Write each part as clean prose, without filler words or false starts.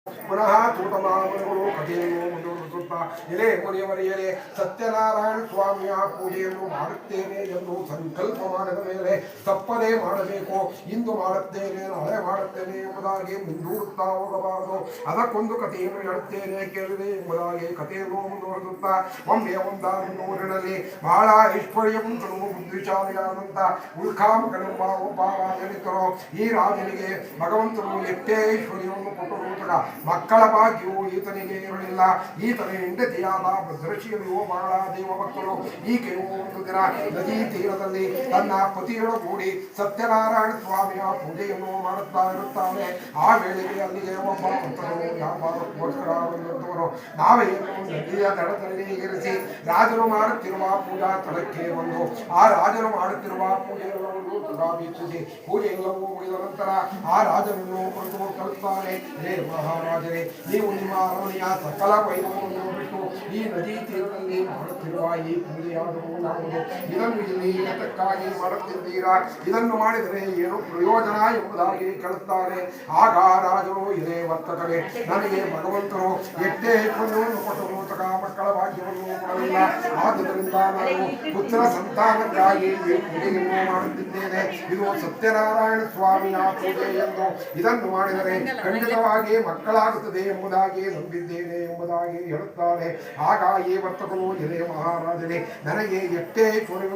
ಪುನಃ ಚೂತಮಾಮನಗಳು ಕಥೆಯನ್ನು ಮುಂದುವರಿಸುತ್ತಾ ಎಲೆ ಮುನಿಯವರಿಯರೇ ಸತ್ಯನಾರಾಯಣ ಸ್ವಾಮಿಯ ಪೂಜೆಯನ್ನು ಮಾಡುತ್ತೇನೆ ಎಂದು ಸಂಕಲ್ಪ ಮಾಡಿದ ಮೇಲೆ ತಪ್ಪದೇ ಮಾಡಬೇಕು. ಇಂದು ಮಾಡುತ್ತೇನೆ ನಾಳೆ ಮಾಡುತ್ತೇನೆ ಎಂಬುದಾಗಿ ಮುಂದೂಡುತ್ತಾ ಹೋಗಬಾರದು. ಅದಕ್ಕೊಂದು ಕಥೆಯನ್ನು ಹೇಳುತ್ತೇನೆ ಕೇಳಿದೆ ಎಂಬುದಾಗಿ ಕಥೆಯನ್ನು ಮುಂದುವರಿಸುತ್ತಾ ಒಮ್ಮೆ ಒಂದಾದ ಊರಿನಲ್ಲಿ ಬಹಳ ಐಶ್ವರ್ಯವಂತನು ಬುದ್ಧಿಶಾಲಿಯಾದಂಥ ಉಲ್ಕಾಮಕನೆಂಬ ಒಬ್ಬ ರಾಜನಿದ್ದರು. ಈ ರಾಜನಿಗೆ ಭಗವಂತನು ಎಷ್ಟೇ ಐಶ್ವರ್ಯವನ್ನು ಕೊಟ್ಟರು ಮಕ್ಕಳ ಭಾಗ್ಯವು ಈತನಿಗೆ ಇರಲಿಲ್ಲ. ಈತನ ಹೆಂಡತಿಯಾದ ಭದ್ರಶೀಲಿಯು ಬಹಳ ದೇವಭಕ್ತರು. ಈಕೆಯು ಒಂದು ದಿನ ನದಿ ತೀರದಲ್ಲಿ ತನ್ನ ಪತಿಯೊಡಗೂಡಿ ಸತ್ಯನಾರಾಯಣ ಸ್ವಾಮಿಯ ಪೂಜೆಯನ್ನು ಮಾಡುತ್ತಾ ಇರುತ್ತಾನೆ. ಆ ವೇಳೆಗೆ ಅಲ್ಲಿಗೆ ಒಬ್ಬ ಭಕ್ತರು ವ್ಯಾಪಾರಕ್ಕೋಸ್ಕರ ಬಂದಂತವರು ನಾವೆಯನ್ನು ನದಿಯ ದಡದಲ್ಲಿ ಇರಿಸಿ ರಾಜನು ಮಾಡುತ್ತಿರುವ ಪೂಜಾ ಸ್ಥಳಕ್ಕೆ ಬಂದು ಆ ರಾಜನು ಮಾಡುತ್ತಿರುವ ಪೂಜೆಯನ್ನು ವೀಕ್ಷಿಸಿ ಪೂಜೆ ಎಲ್ಲವೂ ಮುಗಿದ ನಂತರ ಆ ರಾಜನನ್ನು ಕೊಂಡು ಕಳುತ್ತಾರೆ. ಮಹಾರಾಜರೇ, ನೀವು ನಿಮ್ಮ ಅರಮನೆಯ ಸಕಲ ವೈಭವವನ್ನು ಬಿಟ್ಟು ಈ ನದಿ ತೀರದಲ್ಲಿ ಮಾಡುತ್ತಿರುವ ಈ ಪೂಜೆಯಾದರೂ ಯಾವುದು? ಇದನ್ನು ಇಲ್ಲಿ ಏತಕ್ಕಾಗಿ ಮಾಡುತ್ತಿದ್ದೀರಾ? ಇದನ್ನು ಮಾಡಿದರೆ ಏನು ಪ್ರಯೋಜನ ಎಂಬುದಾಗಿ ಕೇಳುತ್ತಾರೆ. ಆಗ ರಾಜರು ಇದೇ ವರ್ತಕರೇ, ನನಗೆ ಭಗವಂತರು ಎಷ್ಟೇ ಐಶ್ವರ್ಯವನ್ನು ಕೊಟ್ಟರು ತಗ ಮಕ್ಕಳ ಭಾಗ್ಯವನ್ನು ಕೊಡಲಿಲ್ಲ. ಆದುದರಿಂದ ನಾನು ಪುತ್ರ ಸಂತಾನಕ್ಕಾಗಿ ಈ ಪೂಜೆಯನ್ನು ಮಾಡುತ್ತಿದ್ದೇನೆ. ಇದು ಸತ್ಯನಾರಾಯಣ ಸ್ವಾಮಿಯ ಪೂಜೆ ಎಂದು ಇದನ್ನು ಮಾಡಿದರೆ ಖಂಡಿತವಾಗಿ ಮಕ್ಕಳಾಗುತ್ತದೆ ಎಂಬುದಾಗಿ ನಂಬಿದ್ದೇನೆ ಎಂಬುದಾಗಿ ಹೇಳುತ್ತಾರೆ. ಆಗ ಈ ವರ್ತಕನು ಎಲೆ ಮಹಾರಾಜನೇ, ನನಗೆ ಎಷ್ಟೇ ಚೋರಿಗ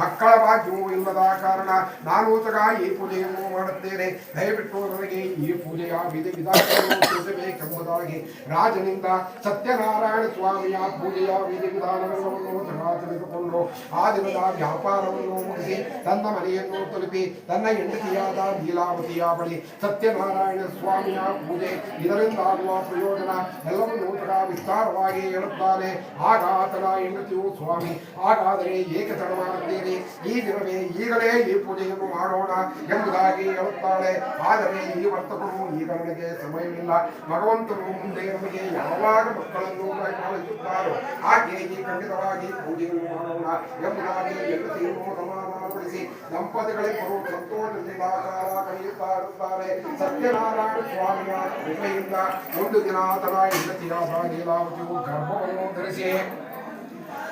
ಮಕ್ಕಳ ಭಾಗ್ಯವೂ ಇಲ್ಲದ ಕಾರಣ ನಾನು ತಗ ಈ ಪೂಜೆಯನ್ನು ಮಾಡುತ್ತೇನೆ. ದಯವಿಟ್ಟು ನನಗೆ ಈ ಪೂಜೆಯ ವಿಧಿ ವಿಧಾನವನ್ನು ತಿಳಿಸಬೇಕೆಂಬುದಾಗಿ ರಾಜನಿಂದ ಸತ್ಯನಾರಾಯಣ ಸ್ವಾಮಿಯ ಪೂಜೆಯ ವಿಧಿ ವಿಧಾನಗಳನ್ನು ತಿಳಿದುಕೊಂಡು ಆ ದಿನದ ವ್ಯಾಪಾರವನ್ನು ಮುಗಿಸಿ ತನ್ನ ಮನೆಯನ್ನು ತಲುಪಿ ತನ್ನ ಹೆಂಡತಿಯಾದ ಲೀಲಾವತಿಯ ಬಳಿ ಸತ್ಯನಾರಾಯಣ ಸ್ವಾಮಿಯ ಪೂಜೆ ಇದರಿಂದಾಗುವ ಪ್ರಯೋಜನ ಎಲ್ಲವನ್ನೂ ವಿಸ್ತಾರವಾಗಿ ಹೇಳುತ್ತಾನೆ. ಆಗ ಆತನ ಹೆಂಡತಿಯು ಸ್ವಾಮಿ, ಹಾಗಾದರೆ ಏಕೆ ತಡ ಮಾಡುತ್ತೀರಿ? ಈ ದಿನವೇ ಈಗಲೇ ಈ ಪೂಜೆಯನ್ನು ಮಾಡೋಣ ಎಂಬುದಾಗಿ ಹೇಳುತ್ತಾಳೆ. ಆದರೆ ಈ ವರ್ತಕರು ಈಗ ನನಗೆ ಸಮಯವಿಲ್ಲ. ಭಗವಂತನು ಮುಂದೆ ನಮಗೆ ಯಾವಾಗ ಮಕ್ಕಳನ್ನು ಕಳಿಸುತ್ತಾರೋ ಆಕೆ ಈ ಖಂಡಿತವಾಗಿ ಪೂಜೆಯನ್ನು ಮಾಡೋಣ ಎಂಬುದಾಗಿ ಹೆಂಡತಿಯನ್ನು ಸಮಾಧಾನಪಡಿಸಿ ದಂಪತಿಗಳಿಬ್ಬರು ಸಂತೋಷದಿಂದ ಕಾಲ ಕಳೆಯುತ್ತಾ ಇರುತ್ತಾರೆ. ಸತ್ಯನಾರಾಯಣ ಸ್ವಾಮಿಯ ಕೃಪೆಯಿಂದ ಒಂದು ದಿನ ಆತನ ಹೆಂಡತಿಯಾದ ಲೀಲಾವತಿಯು ಗರ್ಭವನ್ನು ಧರಿಸಿ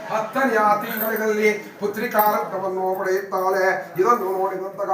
10ನೇ ತಿಂಗಳಲ್ಲಿ ಪುತ್ರಿಕಾರತ್ವವನ್ನು ಪಡೆಯುತ್ತಾಳೆ. ಇದನ್ನು ನೋಡಿದಂತಹ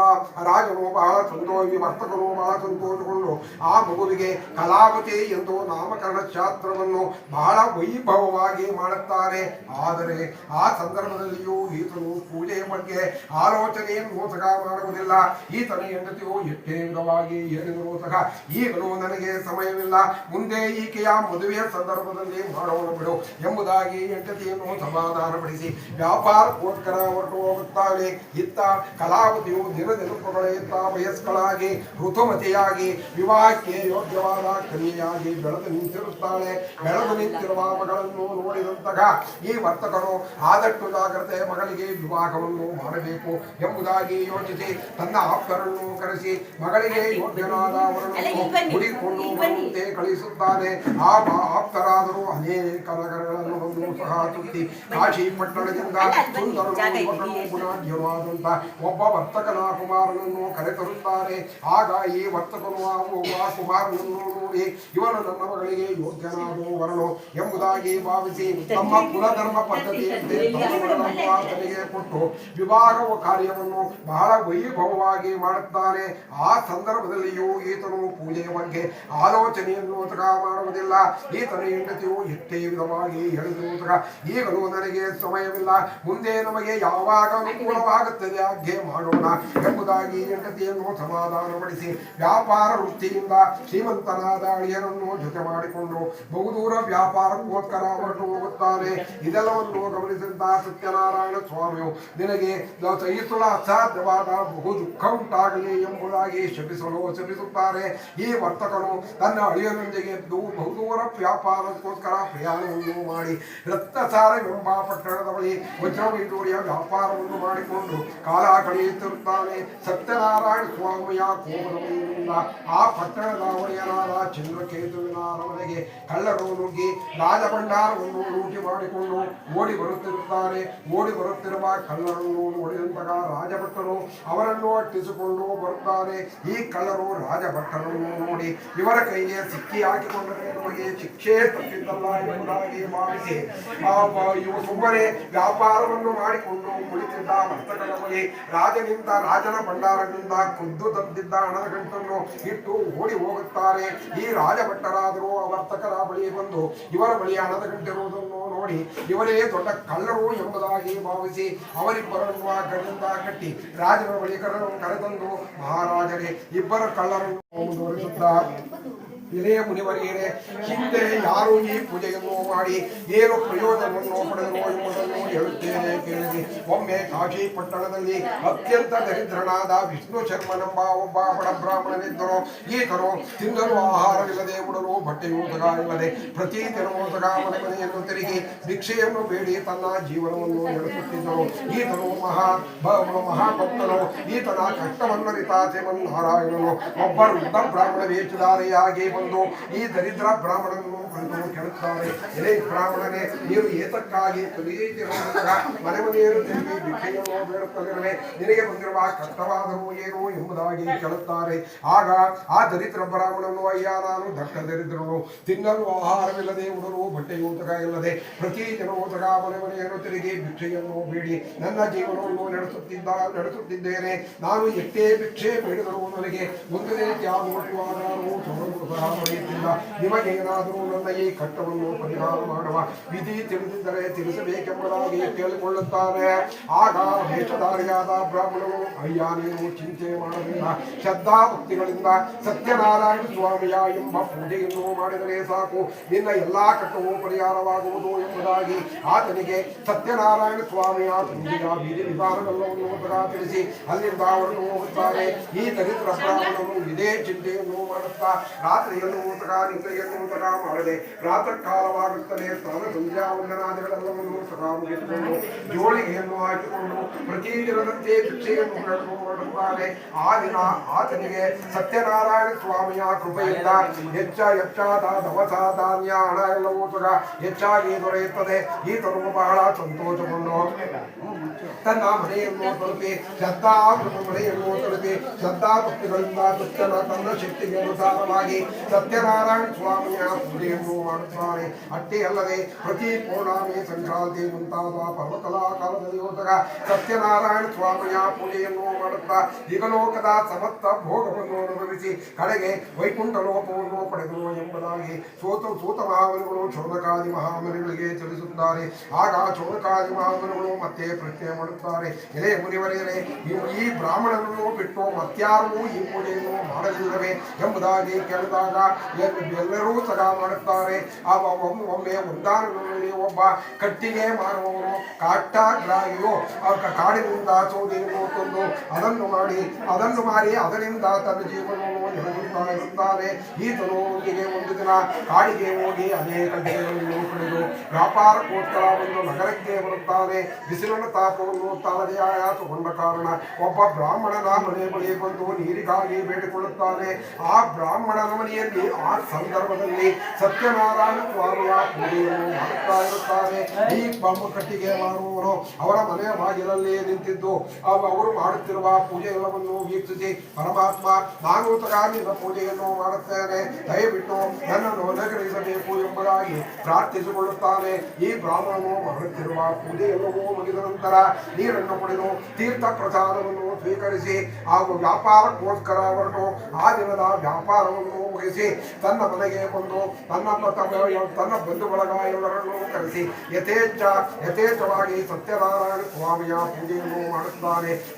ರಾಜನು ಬಹಳ ವರ್ತಕನು ಬಹಳ ಸಂತೋಷಗೊಂಡು ಆ ಮಗುವಿಗೆ ಕಲಾವತಿ ಎಂದು ನಾಮಕರಣ ಶಾಸ್ತ್ರವನ್ನು ಬಹಳ ವೈಭವವಾಗಿ ಮಾಡುತ್ತಾರೆ. ಆದರೆ ಆ ಸಂದರ್ಭದಲ್ಲಿಯೂ ಈತನು ಪೂಜೆಯ ಬಗ್ಗೆ ಆಲೋಚನೆಯನ್ನು ಸಹ ಮಾಡುವುದಿಲ್ಲ. ಈತನ ಹೆಂಡತಿಯು ಎಷ್ಟೇ ವಿಧವಾಗಿ ಹೇಳಿದರೂ ಸಹ ಈಗಲೂ ನನಗೆ ಸಮಯವಿಲ್ಲ, ಮುಂದೆ ಈಕೆಯ ಮದುವೆಯ ಸಂದರ್ಭದಲ್ಲಿ ಮಾಡೋಣ ಬಿಡು ಎಂಬುದಾಗಿ ಹೆಂಡತಿಯನ್ನು ಸಮಾಧಾನಪಡಿಸಿ ವ್ಯಾಪಾರಕ್ಕೋಸ್ಕರ ಹೊರಟು ಹೋಗುತ್ತಾಳೆ. ಇತ್ತ ಕಲಾವತಿಯು ದಿನದಿನಪುಗಳೆಯುತ್ತಾ ವಯಸ್ಕಳಾಗಿ ಋತುಮತಿಯಾಗಿ ವಿವಾಹಕ್ಕೆ ಯೋಗ್ಯವಾದ ಕನ್ಯೆಯಾಗಿ ಬೆಳೆದು ನಿಂತಿರುತ್ತಾಳೆ. ಬೆಳೆದು ನಿಂತಿರುವ ಮಗಳನ್ನು ನೋಡಿದಂತಹ ಈ ವರ್ತಕನು ಆದಷ್ಟು ಜಾಗ್ರತೆ ಮಗಳಿಗೆ ವಿವಾಹವನ್ನು ಮಾಡಬೇಕು ಎಂಬುದಾಗಿ ಯೋಚಿಸಿ ತನ್ನ ಆಪ್ತರನ್ನು ಕರೆಸಿ ಮಗಳಿಗೆ ಯೋಗ್ಯನಾದವರನ್ನು ಹುಡಿಕೊಂಡು ಬರುವಂತೆ ಕಳಿಸುತ್ತಾನೆ. ಆ ಆಪ್ತರಾದರೂ ಅನೇಕ ನಗರಗಳನ್ನು ಸಹ ಸುತ್ತಿ ಕಾಶಿ ಪಟ್ಟಣದಿಂದ ಗುಣಾಢ್ಯವಾದಂತ ಒಬ್ಬ ವರ್ತಕನ ಕುಮಾರನನ್ನು ಕರೆತರುತ್ತಾರೆ. ಆಗ ಈ ವರ್ತಕನು ಆ ಕುಮಾರನನ್ನು ನೋಡಿ ಇವನು ನನ್ನ ಮಗಳಿಗೆ ಯೋಗ್ಯನಾದ ವರನು ಎಂಬುದಾಗಿ ಭಾವಿಸಿ ತಮ್ಮ ಕುಲಧರ್ಮ ಪದ್ಧತಿಯಂತೆ ತಮಗೆ ಕೊಟ್ಟು ವಿವಾಹ ಕಾರ್ಯವನ್ನು ಬಹಳ ವೈಭವವಾಗಿ ಮಾಡುತ್ತಾನೆ. ಆ ಸಂದರ್ಭದಲ್ಲಿಯೂ ಈತನು ಪೂಜೆಯ ಬಗ್ಗೆ ಆಲೋಚನೆಯನ್ನು ಮಾಡುವುದಿಲ್ಲ. ಈತನ ಹೆಂಡತಿಯು ಎಷ್ಟೇ ವಿಧವಾಗಿ ಹೇಳಿದರೂ ಈಗಲೂ ನನಗೆ ಸಮಯವಿಲ್ಲ, ಮುಂದೆ ನಮಗೆ ಯಾವಾಗ ಅನುಕೂಲವಾಗುತ್ತದೆ ಹಾಗೆ ಮಾಡೋಣ ಎಂಬುದಾಗಿ ಹೆಂಡತಿಯನ್ನು ಸಮಾಧಾನಪಡಿಸಿ ವ್ಯಾಪಾರ ವೃತ್ತಿಯಿಂದ ಶ್ರೀಮಂತನಾದ ಅಳಿಯನನ್ನು ಜೊತೆ ಮಾಡಿಕೊಂಡು ಬಹುದೂರ ವ್ಯಾಪಾರಕ್ಕೋಸ್ಕರ ಹೊರಟು ಹೋಗುತ್ತಾನೆ. ಇದೆಲ್ಲವನ್ನು ಗಮನಿಸಿದ ಸತ್ಯನಾರಾಯಣ ಸ್ವಾಮಿಯು ನಿನಗೆ ಸಹಿಸಲು ಅಸಾಧ್ಯವಾದ ಬಹು ದುಃಖ ಉಂಟಾಗಲಿ ಎಂಬುದಾಗಿ ಶಪಿಸುತ್ತಾರೆ. ಈ ವರ್ತಕನು ತನ್ನ ಅಳಿಯನೊಂದಿಗೆ ಬಹುದೂರ ವ್ಯಾಪಾರಕ್ಕೋಸ್ಕರ ಪ್ರಯಾಣವನ್ನು ಮಾಡಿ ರಕ್ತಸಾರವೆಂಬ ಪಟ್ಟಣದ ಬಳಿ ವಜ್ರವೈಡೂರ್ಯ ವ್ಯಾಪಾರವನ್ನು ಮಾಡಿಕೊಂಡು ಕಾಲ ಕಳೆಯುತ್ತಿರುತ್ತಾನೆ. ಸತ್ಯನಾರಾಯಣ ಸ್ವಾಮಿಯ ಕೋಮಲಮಯಿಂದ ಆ ಪಟ್ಟಣದ ಒಡೆಯನಾದ ಚಂದ್ರಕೇತುವಿನ ಅರಮನೆಗೆ ಕಳ್ಳರು ನುಗ್ಗಿ ರಾಜಭಂಡಾರವನ್ನು ಲೂಟಿ ಮಾಡಿಕೊಂಡು ಓಡಿ ಬರುತ್ತಿರುತ್ತಾರೆ. ಓಡಿ ಬರುತ್ತಿರುವ ಕಳ್ಳರನ್ನು ನೋಡಿದಂತಹ ರಾಜಭಟ್ಟರು ಅವರನ್ನು ಅಟ್ಟಿಸಿಕೊಂಡು ಬರುತ್ತಾರೆ. ಈ ಕಳ್ಳರು ರಾಜಭಟ್ಟರನ್ನು ನೋಡಿ ಇವರ ಕೈಗೆ ಸಿಕ್ಕಿ ಹಾಕಿಕೊಂಡರೆ ನಮಗೆ ಶಿಕ್ಷೆ ತಪ್ಪಿದ್ದಲ್ಲ ಎಂಬುದಾಗಿ ಭಾವಿಸಿ ಇವು ಸುಮ್ಮನೆ ವ್ಯಾಪಾರವನ್ನು ಮಾಡಿಕೊಂಡು ಕುಳಿತಿದ್ದ ವರ್ತಕರ ಬಳಿ ರಾಜನ ಭಂಡಾರದಿಂದ ಖುದ್ದು ತಂದಿದ್ದ ಹಣದ ಗಂಟನ್ನು ಇಟ್ಟು ಓಡಿ ಹೋಗುತ್ತಾರೆ. ಈ ರಾಜಭಟ್ಟರಾದರೂ ಆ ವರ್ತಕರ ಬಳಿ ಬಂದು ಇವರ ಬಳಿ ಹಣದ ಗಂಟಿರುವುದನ್ನು ನೋಡಿ ಇವರೇ ದೊಡ್ಡ ಕಳ್ಳರು ಎಂಬುದಾಗಿ ಭಾವಿಸಿ ಅವರಿಬ್ಬರನ್ನು ಆ ಗಡಿಯಿಂದ ಕಟ್ಟಿ ರಾಜನ ಬಳಿ ಕರೆತಂದು ಮಹಾರಾಜರೇ ಇಬ್ಬರ ಕಳ್ಳರನ್ನು ಮುಂದುವರಿಸುತ್ತಾರೆ. ಹಿರಿಯ ಮುನಿವರಿಯರೇ, ಹಿಂದೆ ಯಾರು ಈ ಪೂಜೆಯನ್ನು ಮಾಡಿ ಏನು ಪ್ರಯೋಜನವನ್ನು ಪಡೆದರು ಎಂಬುದನ್ನು ಹೇಳುತ್ತೇನೆ ಕೇಳಿರಿ. ಒಮ್ಮೆ ಕಾಶಿ ಪಟ್ಟಣದಲ್ಲಿ ಅತ್ಯಂತ ದರಿದ್ರನಾದ ವಿಷ್ಣು ಶರ್ಮನೆಂಬ ಒಬ್ಬ ಬಡ ಬ್ರಾಹ್ಮಣನಿದ್ದರು. ಈತನು ತಿನ್ನಲು ಆಹಾರವಿಲ್ಲದೆ ಉಡಲು ಬಟ್ಟೆಯೂ ಇಲ್ಲದೆ ಪ್ರತಿ ದಿನವೂ ಮನೆಯನ್ನು ತಿರುಗಿ ಭಿಕ್ಷೆಯನ್ನು ಬೇಡಿ ತನ್ನ ಜೀವನವನ್ನು ನಡೆಸುತ್ತಿದ್ದರು. ಈತನು ಮಹಾಭಕ್ತನು. ಈತನ ಕಷ್ಟವನ್ನರಿತ ಶ್ರೀಮನ್ನಾರಾಯಣನು ಒಬ್ಬ ವೃದ್ಧ ಬ್ರಾಹ್ಮಣ ವೇಷಧಾರಿಯಾಗಿ ಈ ದರಿದ್ರ ಬ್ರಾಹ್ಮಣನನ್ನು ಕುರಿತು ಕೇಳುತ್ತಾರೆ. ಎಲೆ ಬ್ರಾಹ್ಮಣನೇ, ನೀವು ಏತಕ್ಕಾಗಿ ಮನೆ ಮನೆಯನ್ನು ತಿರುಗಿ ಭಿಕ್ಷೆಯನ್ನು ಬೇಡುತ್ತಲಿರುವೆ? ನಿನಗೆ ಬಂದಿರುವ ಕಷ್ಟವಾದರೂ ಏನು ಎಂಬುದಾಗಿ ಕೇಳುತ್ತಾರೆ. ಆಗ ಆ ದರಿದ್ರ ಬ್ರಾಹ್ಮಣನು, ಅಯ್ಯ, ನಾನು ದಟ್ಟ ದರಿದ್ರನು, ತಿನ್ನಲು ಆಹಾರವಿಲ್ಲದೆ ಉಡಲು ಬಟ್ಟೆಯೂ ಇಲ್ಲದೆ ಪ್ರತಿ ದಿನವೂ ಮನೆ ಮನೆಯನ್ನು ತಿರುಗಿ ಭಿಕ್ಷೆಯನ್ನು ಬೇಡಿ ನನ್ನ ಜೀವನವನ್ನು ನಡೆಸುತ್ತಿದ್ದೇನೆ. ನಾನು ಎಷ್ಟೇ ಭಿಕ್ಷೆ ಬೇಡಿದರೂ ನನಗೆ ಒಂದು ರೀತಿಯ ಪಡೆಯುತ್ತಿಲ್ಲ. ನಿಮಗೇನಾದರೂ ನನ್ನ ಈ ಕಷ್ಟವನ್ನು ಪರಿಹಾರ ಮಾಡುವ ವಿಧಿ ತಿಳಿದಿದ್ದರೆ ತಿಳಿಸಬೇಕೆಂಬುದಾಗಿ ಕೇಳಿಕೊಳ್ಳುತ್ತಾರೆ. ಆಗ ವೇಷಧಾರಿಯಾದ ಬ್ರಾಹ್ಮಣನು, ಅಯ್ಯ, ನೀನು ಚಿಂತೆ ಮಾಡಬೇಡ. ಶ್ರದ್ಧಾಭಕ್ತಿಗಳಿಂದ ಸತ್ಯನಾರಾಯಣ ಸ್ವಾಮಿಯ ಎಂಬ ಪೂಜೆಯನ್ನು ಮಾಡಿದರೆ ಸಾಕು, ನಿನ್ನ ಎಲ್ಲಾ ಕಷ್ಟವೂ ಪರಿಹಾರವಾಗುವುದು ಎಂಬುದಾಗಿ ಆತನಿಗೆ ಸತ್ಯನಾರಾಯಣ ಸ್ವಾಮಿಯ ಪೂಜೆಯ ವಿಧಿ ವಿಧಾನವೆಲ್ಲವನ್ನು ತಿಳಿಸಿ ಅಲ್ಲಿಂದ ಹೊರಟು ಹೋಗುತ್ತಾರೆ. ಈ ದರಿದ್ರ ಬ್ರಾಹ್ಮಣನು ಇದೇ ಚಿಂತೆಯನ್ನು ಮಾಡುತ್ತಾ ರಾತ್ರಿಯನ್ನು ನಿದ್ರೆಯನ್ನು ಮಾಡದೆ ಪ್ರಾತಃ ಕಾಲವಾಗುತ್ತಲೇ ಸ್ನಾನ ಸಂಧ್ಯಾ ವಂದನಾದಿಗಳೆಲ್ಲವನ್ನು ಮುಗಿಸಿಕೊಂಡು ಜೋಳಿಗೆಯನ್ನು ಹಾಕಿಕೊಂಡು ಪ್ರತಿ ದಿನದಂತೆ ಭಿಕ್ಷೆಯನ್ನು ಮಾಡುತ್ತಾರೆ. ಆ ದಿನ ಆತನಿಗೆ ಸತ್ಯನಾರಾಯಣ ಸ್ವಾಮಿಯ ಕೃಪೆಯಿಂದ ಹೆಚ್ಚಾದ ದವಸ ಧಾನ್ಯ ಹಣ ಎಲ್ಲವೂ ಹೆಚ್ಚಾಗಿ ದೊರೆಯುತ್ತದೆ. ಈತನು ಬಹಳ ಸಂತೋಷಗೊಂಡು ತನ್ನ ಮನೆಯನ್ನು ತಲುಪಿ ಶ್ರದ್ಧಾಭಕ್ತಿಗಳಿಂದ ತನ್ನ ಶಕ್ತಿಗೆ ಅನುಸಾರವಾಗಿ ಸತ್ಯನಾರಾಯಣ ಸ್ವಾಮಿಯ ಪೂಜೆಯನ್ನು ಮಾಡುತ್ತಾರೆ. ಅಷ್ಟೇ ಅಲ್ಲದೆ ಪ್ರತಿ ಪೌರ್ಣಮಿ, ಸಂಕ್ರಾಂತಿ ಮುಂತಾದ ಪರ್ವಕಲಾ ಕಾಲದಲ್ಲಿ ಸತ್ಯನಾರಾಯಣ ಸ್ವಾಮಿಯ ಪೂಜೆಯನ್ನು ಮಾಡುತ್ತಾ ಇಗಲೋಕದ ಸಮಸ್ತ ಭೋಗವನ್ನು ಅನುಭವಿಸಿ ಕಡೆಗೆ ವೈಕುಂಠ ಲೋಕವನ್ನು ಪಡೆದರು ಎಂಬುದಾಗಿ ಸೂತ ಮಹಾಮನಿಗಳು ಶೌನಕಾದಿ ಮಹಾಮನಿಗಳಿಗೆ ತಿಳಿಸುತ್ತಾರೆ. ಆಗ ಶೌನಕಾದಿ ಮಹಾಮನಿಗಳು ಮತ್ತೆ ಪ್ರಶ್ನೆ ಮಾಡುತ್ತಾರೆ, ಎಲೆ ಮುನಿವರೆಯರೆ, ನೀವು ಈ ಬ್ರಾಹ್ಮಣನನ್ನು ಬಿಟ್ಟು ಮತ್ಯಾರೂ ಈ ಪೂಜೆಯನ್ನು ಮಾಡಲಿಲ್ಲವೇ ಎಂಬುದಾಗಿ ಕೇಳಿದಾಗ ಎಲ್ಲರೂ ಮಾಡುತ್ತಾರೆ. ಒಮ್ಮೆ ಒಂದಾನದಲ್ಲಿ ಒಬ್ಬ ಕಟ್ಟಿಗೆ ಮಾರುವವನು ಕಾಟಾಗ್ರಾಹಿಯು ಕಾಡಿನಿಂದ ಸೌದೆಯನ್ನು ತಂದು ಅದನ್ನು ಮಾರಿ ಅದರಿಂದ ತನ್ನ ಜೀವನವನ್ನು ನಡೆಸುತ್ತಾ ಇರುತ್ತಾನೆ. ಈತನು ಒಂದು ದಿನ ಕಾಡಿಗೆ ಹೋಗಿ ಅನೇಕ ಗಿಡಗಳನ್ನು ಪಡೆದು ವ್ಯಾಪಾರಕ್ಕೋಸ್ಕರ ಒಂದು ನಗರಕ್ಕೆ ಬರುತ್ತಾನೆ. ಬಿಸಿಲಿನ ತಾಪವನ್ನು ತಾಳದೆ ಆಯಾಸಗೊಂಡ ಕಾರಣ ಒಬ್ಬ ಬ್ರಾಹ್ಮಣನ ಮನೆ ಬಳಿ ಬಂದು ನೀರಿಗಾಗಿ ಬೇಡಿಕೊಳ್ಳುತ್ತಾನೆ. ಆ ಬ್ರಾಹ್ಮಣನ ಮನೆಯಲ್ಲಿ ಆ ಸಂದರ್ಭದಲ್ಲಿ ಸತ್ಯನಾರಾಯಣ ಸ್ವಾಮಿಯ ಪೂಜೆಯನ್ನು ಮಾಡುತ್ತಾ ಇರುತ್ತಾರೆ. ಈ ಕಟ್ಟಿಗೆ ಮಾರುವವರು ಅವರ ಮನೆಯ ಬಾಗಿಲಲ್ಲಿ ನಿಂತಿದ್ದು ಅವರು ಮಾಡುತ್ತಿರುವ ಪೂಜೆ ಎಲ್ಲವನ್ನು ವೀಕ್ಷಿಸಿ, ಪರಮಾತ್ಮ, ನಾನು ನಿನ್ನ ಪೂಜೆಯನ್ನು ಮಾಡುತ್ತೇನೆ, ದಯವಿಟ್ಟು ನನ್ನನ್ನು ಅನುಗ್ರಹಿಸಬೇಕು ಎಂಬುದಾಗಿ ಪ್ರಾರ್ಥಿಸಿಕೊಳ್ಳುತ್ತಾನೆ. ಈ ಬ್ರಾಹ್ಮಣನು ಮಾಡುತ್ತಿರುವ ಪೂಜೆ ಎಲ್ಲವೂ ಮುಗಿದ ನಂತರ ನೀರನ್ನು ಕುಡಿದು ತೀರ್ಥ ಪ್ರಸಾದವನ್ನು ಸ್ವೀಕರಿಸಿ ಹಾಗೂ ವ್ಯಾಪಾರಕ್ಕೋಸ್ಕರ ಹೊರಟು ಆ ದಿನದ ವ್ಯಾಪಾರವನ್ನು ಮುಗಿಸಿ ತನ್ನ ಮನೆಗೆ ಬಂದು ತನ್ನ ಬಂಧು ಬಳಗ ಎಲ್ಲರನ್ನೂ ಕರೆಸಿ ಯಥೇಚ್ಛವಾಗಿ ಸತ್ಯನಾರಾಯಣ ಸ್ವಾಮಿಯ ಪೂಜೆಯನ್ನು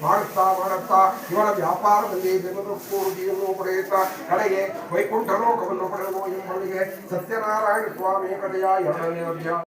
ಮಾಡುತ್ತಾ ಇವರ ವ್ಯಾಪಾರದಲ್ಲಿ ಬೆನ್ನುದಕ್ಕೂರುಗಿಯನ್ನು ಪಡೆಯುತ್ತಾ ಕಡೆಗೆ ವೈಕುಂಠ ಲೋಕವನ್ನು ಪಡೆದನು ಎಂಬುವರಿಗೆ ಸತ್ಯನಾರಾಯಣ ಸ್ವಾಮಿ ಕಥೆಯ 2ನೇ ಅಧ್ಯಾಯ.